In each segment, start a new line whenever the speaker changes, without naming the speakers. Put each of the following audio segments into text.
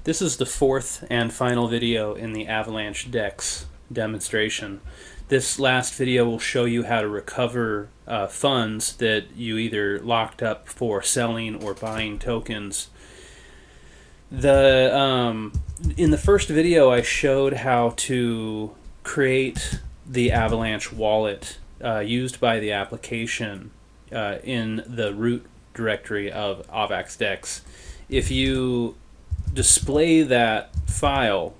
This is the fourth and final video in the AVAX-DEX demonstration. This last video will show you how to recover funds that you either locked up for selling or buying tokens. In the first video I showed how to create the Avalanche wallet used by the application in the root directory of AVAX-DEX. If you display that file,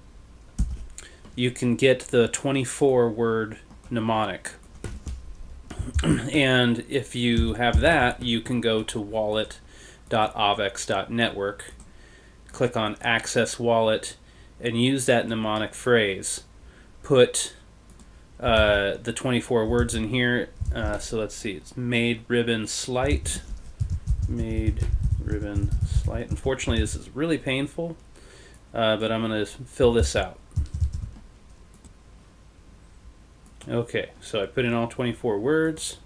you can get the 24-word mnemonic. And if you have that, you can go to wallet.avax.network, click on Access Wallet, and use that mnemonic phrase. Put the 24 words in here. So let's see, it's made ribbon slight. Made ribbon slight. Unfortunately, this is really painful, but I'm going to fill this out. Okay, so I put in all 24 words.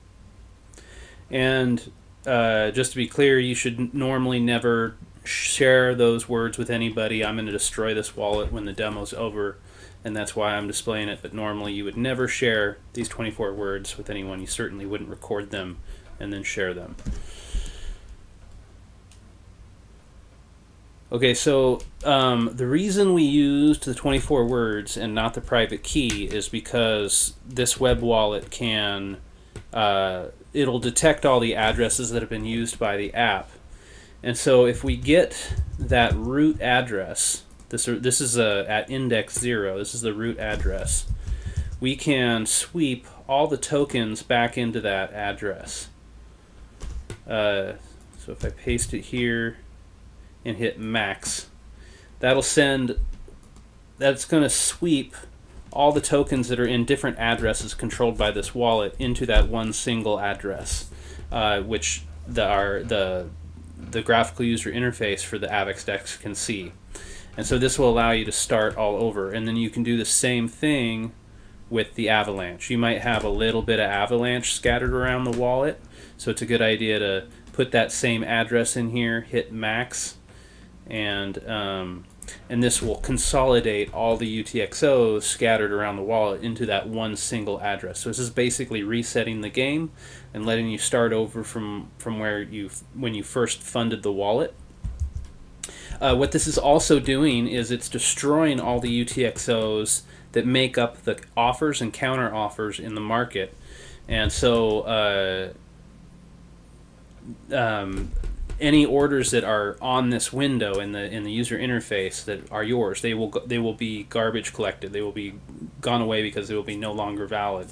And just to be clear, you should normally never share those words with anybody. I'm going to destroy this wallet when the demo's over, and that's why I'm displaying it. But normally you would never share these 24 words with anyone. You certainly wouldn't record them and then share them. Okay, so the reason we used the 24 words and not the private key is because this web wallet can, it'll detect all the addresses that have been used by the app. And so if we get that root address, this is at index 0, this is the root address, we can sweep all the tokens back into that address. So if I paste it here and hit max, that's going to sweep all the tokens that are in different addresses controlled by this wallet into that one single address, which the graphical user interface for the AVAX-DEX can see. And so this will allow you to start all over, and then you can do the same thing with the Avalanche. You might have a little bit of Avalanche scattered around the wallet, so it's a good idea to put that same address in here, hit max, and this will consolidate all the UTXOs scattered around the wallet into that one single address. So this is basically resetting the game and letting you start over from when you first funded the wallet. What this is also doing is it's destroying all the UTXOs that make up the offers and counter offers in the market. And so any orders that are on this window in the user interface that are yours, they will be garbage collected. They will be gone away because they will be no longer valid.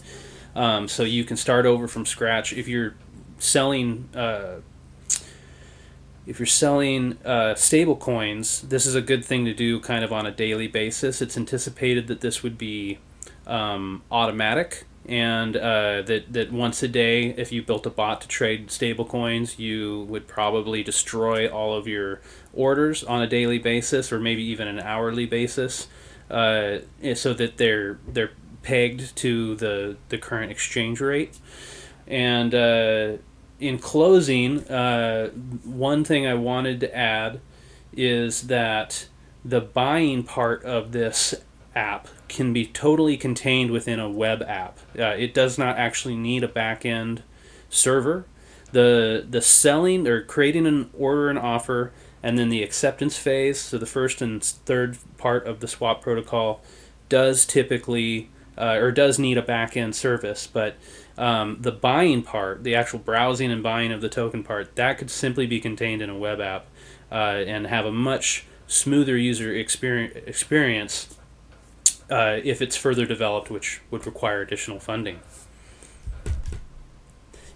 So you can start over from scratch. If you're selling stable coins, this is a good thing to do kind of on a daily basis. It's anticipated that this would be automatic, and that once a day, if you built a bot to trade stable coins, you would probably destroy all of your orders on a daily basis, or maybe even an hourly basis, so that they're pegged to the current exchange rate. And in closing, one thing I wanted to add is that the buying part of this app can be totally contained within a web app. It does not actually need a back-end server. The selling or creating an order and offer, and then the acceptance phase, so the first and third part of the swap protocol, does typically or does need a back-end service, but the buying part, the actual browsing and buying of the token part, that could simply be contained in a web app and have a much smoother user experience if it's further developed, which would require additional funding.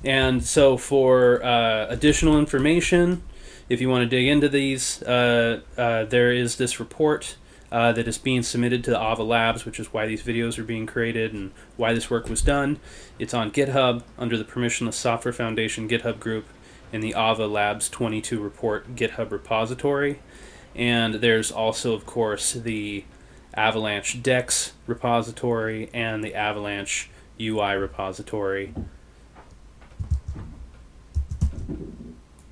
And so for additional information, if you want to dig into these, there is this report that is being submitted to the AVA Labs, which is why these videos are being created and why this work was done. It's on GitHub under the Permissionless Software Foundation GitHub group in the AVA Labs 22 report GitHub repository. And there's also, of course, the AVAlanche DEX repository and the Avalanche UI repository